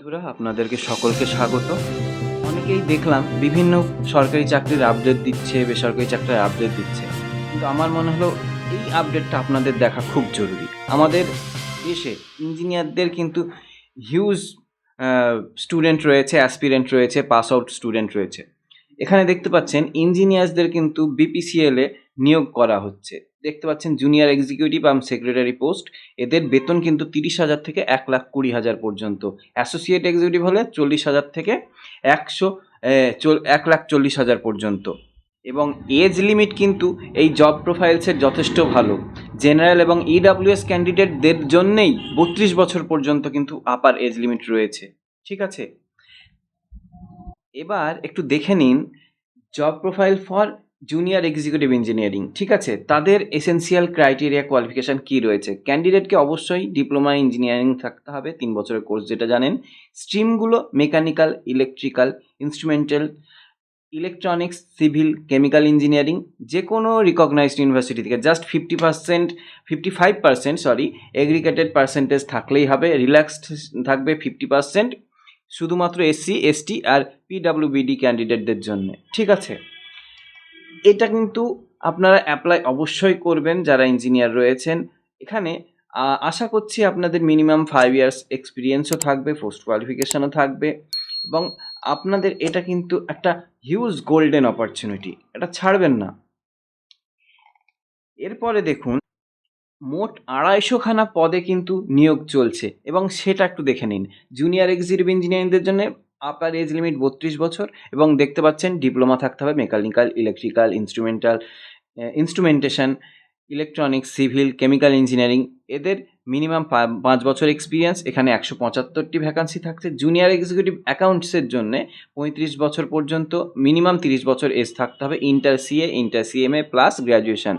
বন্ধুরা, আপনাদেরকে সকলকে স্বাগত। অনেকেই দেখলাম বিভিন্ন সরকারি চাকরির আপডেট দিচ্ছে, বেসরকারি চাকরির আপডেট দিচ্ছে, কিন্তু আমার মনে হলো এই আপডেটটা আপনাদের দেখা খুব জরুরি। আমাদের দেশে ইঞ্জিনিয়ারদের কিন্তু হিউজ স্টুডেন্ট রয়েছে, অ্যাসপিরেন্ট রয়েছে, পাস আউট স্টুডেন্ট রয়েছে। এখানে দেখতে পাচ্ছেন ইঞ্জিনিয়ার্সদের কিন্তু বিপিসিএলে নিয়োগ করা হচ্ছে। দেখতে পাচ্ছেন জুনিয়র এক্সিকিউটিভ এবং সেক্রেটারি পোস্ট, এদের বেতন কিন্তু 30,000 থেকে 1,20,000 পর্যন্ত। অ্যাসোসিয়েট এক্সিকিউটিভ হলে 40,000 থেকে 1,40,000 পর্যন্ত। এবং এজ লিমিট কিন্তু এই জব প্রোফাইলসের যথেষ্ট ভালো। জেনারেল এবং ইডাব্লিউএস ক্যান্ডিডেটদের জন্যেই 32 বছর পর্যন্ত কিন্তু আপার এজ লিমিট রয়েছে। ঠিক আছে, এবার একটু দেখে নিন job profile for junior executive engineering. ঠিক আছে, তাদের এসেনশিয়াল ক্রাইটেরিয়া কোয়ালিফিকেশান কী রয়েছে। ক্যান্ডিডেটকে অবশ্যই ডিপ্লোমা ইঞ্জিনিয়ারিং থাকতে হবে, 3 বছরের কোর্স যেটা জানেন। স্ট্রিমগুলো mechanical, electrical, instrumental, electronics, civil, chemical engineering, যে কোনো রিকগনাইজড ইউনিভার্সিটি থেকে। জাস্ট 55% এগ্রিগেটেড পার্সেন্টেজ থাকলেই হবে। রিল্যাক্সড থাকবে 50%, শুধুমাত্র SC, ST আর PWBD ক্যান্ডিডেটদের জন্য। ঠিক আছে, এটা কিন্তু আপনারা অ্যাপ্লাই অবশ্যই করবেন যারা ইঞ্জিনিয়ার রয়েছেন। এখানে আশা করছি আপনাদের মিনিমাম 5 ইয়ার্স এক্সপিরিয়েন্সও থাকবে, পোস্ট কোয়ালিফিকেশানও থাকবে, এবং আপনাদের এটা কিন্তু একটা হিউজ গোল্ডেন অপরচুনিটি, এটা ছাড়বেন না। এরপরে দেখুন মোট 250খানা পদে কিন্তু নিয়োগ চলছে, এবং সেটা একটু দেখে নিন। জুনিয়র এক্সিকিউটিভ ইঞ্জিনিয়ারিংদের জন্য আপার এজ লিমিট 32 বছর, এবং দেখতে পাচ্ছেন ডিপ্লোমা থাকতে হবে mechanical, electrical, instrumentation, electronics, civil, chemical engineering, এদের মিনিমাম 5 বছর এক্সপিরিয়েন্স। এখানে 175টি ভ্যাকান্সি থাকছে। জুনিয়র এক্সিকিউটিভ অ্যাকাউন্টসের জন্য 35 বছর পর্যন্ত, মিনিমাম 30 বছর এজ থাকতে হবে। Inter CA, inter CMA plus graduation,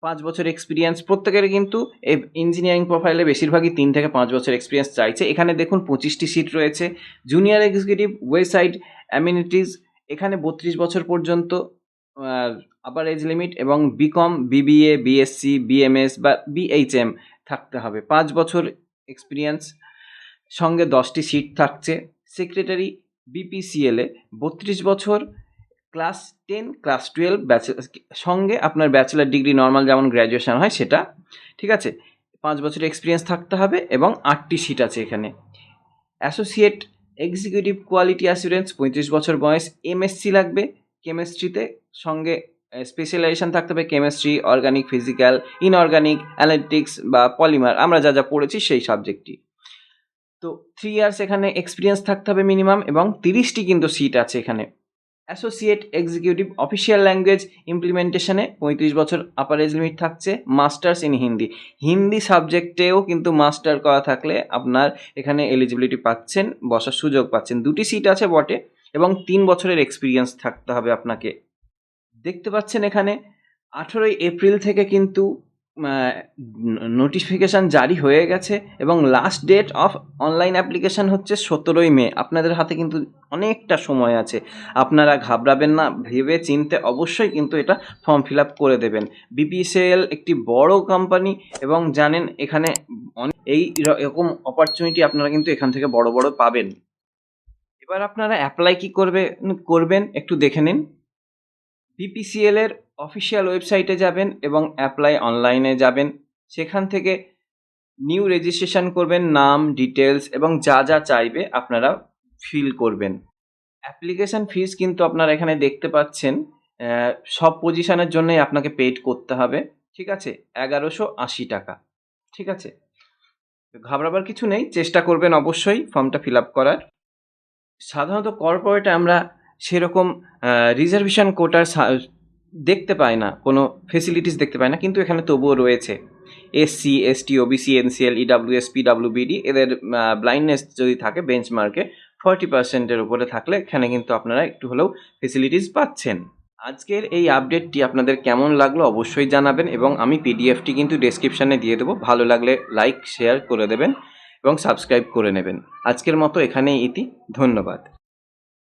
5 বছর এক্সপিরিয়েন্স প্রত্যেকের। কিন্তু এই ইঞ্জিনিয়ারিং প্রোফাইলে বেশিরভাগই 3 থেকে 5 বছর এক্সপিরিয়েন্স চাইছে। এখানে দেখুন 25টি সিট রয়েছে। জুনিয়র এক্সিকিউটিভ ওয়েসাইড অ্যামিনিটিস, এখানে 32 বছর পর্যন্ত আপার এজ লিমিট, এবং বিকম, বিবিএ, বিএসসি, বিএমএস বা বিএইচএম থাকতে হবে। 5 বছর এক্সপিরিয়েন্স, সঙ্গে 10টি সিট থাকছে। সেক্রেটারি বিপিসিএলে 32 বছর, ক্লাস 10, ক্লাস 12, সঙ্গে আপনার ব্যাচেলার ডিগ্রি নর্মাল যেমন গ্র্যাজুয়েশন হয় সেটা। ঠিক আছে, 5 বছর এক্সপিরিয়েন্স থাকতে হবে, এবং 8টি সিট আছে এখানে। অ্যাসোসিয়েট এক্সিকিউটিভ কোয়ালিটি অ্যাসুরেন্স, 35 বছর বয়স, এমএসসি লাগবে কেমিস্ট্রিতে, সঙ্গে স্পেশালাইজেশন থাকতে হবে chemistry, organic, physical, inorganic, analytics বা পলিমার, আমরা যা যা পড়েছি সেই সাবজেক্টটি। তো 3 ইয়ার্স এখানে এক্সপিরিয়েন্স থাকতে হবে মিনিমাম, এবং 30টি কিন্তু সিট আছে এখানে। অ্যাসোসিয়েট এক্সিকিউটিভ অফিসিয়াল ল্যাঙ্গুয়েজ ইমপ্লিমেন্টেশনে 35 বছর আপার এজ লিমিট থাকছে। মাস্টার্স ইন হিন্দি, হিন্দি সাবজেক্টেও কিন্তু মাস্টার করা থাকলে আপনার এখানে এলিজিবিলিটি পাচ্ছেন, বসার সুযোগ পাচ্ছেন। 2টি সিট আছে বটে, এবং 3 বছরের এক্সপিরিয়েন্স থাকতে হবে আপনাকে। দেখতে পাচ্ছেন এখানে 18ই এপ্রিল থেকে কিন্তু নোটিফিকেশান জারি হয়ে গেছে, এবং last date of online application হচ্ছে 17ই মে। আপনাদের হাতে কিন্তু অনেকটা সময় আছে, আপনারা ঘাবড়াবেন না, ভেবে চিনতে অবশ্যই কিন্তু এটা ফর্ম ফিল আপ করে দেবেন। বিপিসিএল একটি বড় কোম্পানি, এবং জানেন এখানে এই এরকম অপরচুনিটি আপনারা কিন্তু এখান থেকে বড় বড় পাবেন। এবার আপনারা অ্যাপ্লাই কী করবেন একটু দেখে নিন। বিপিসিএল এর অফিসিয়াল ওয়েবসাইটে যাবেন এবং অ্যাপ্লাই অনলাইনে যাবেন। সেখান থেকে নিউ রেজিস্ট্রেশন করবেন, নাম, ডিটেলস এবং যা যা চাইবে আপনারা ফিল করবেন। অ্যাপ্লিকেশান ফিস কিন্তু আপনারা এখানে দেখতে পাচ্ছেন, সব পজিশনের জন্যই আপনাকে পেড করতে হবে। ঠিক আছে, 1180 টাকা। ঠিক আছে, ঘাবড়াবার কিছু নেই, চেষ্টা করবেন অবশ্যই ফর্মটা ফিল আপ করার। সাধারণত কর্পোরেটে আমরা সেরকম রিজার্ভেশন কোটার দেখতে পাই না, কোনো ফেসিলিটিস দেখতে পাই না, কিন্তু এখানে তবুও রয়েছে। SC, ST, OBC, NCL, EWS, PWBD, এদের ব্লাইন্ডনেস যদি থাকে বেঞ্চমার্কে 40%-এর উপরে থাকলে এখানে কিন্তু আপনারা একটু হলেও ফেসিলিটিস পাচ্ছেন। আজকের এই আপডেটটি আপনাদের কেমন লাগলো অবশ্যই জানাবেন, এবং আমি PDFটি কিন্তু ডেসক্রিপশানে দিয়ে দেবো। ভালো লাগলে লাইক, শেয়ার করে দেবেন এবং সাবস্ক্রাইব করে নেবেন। আজকের মতো এখানেই ইতি। ধন্যবাদ।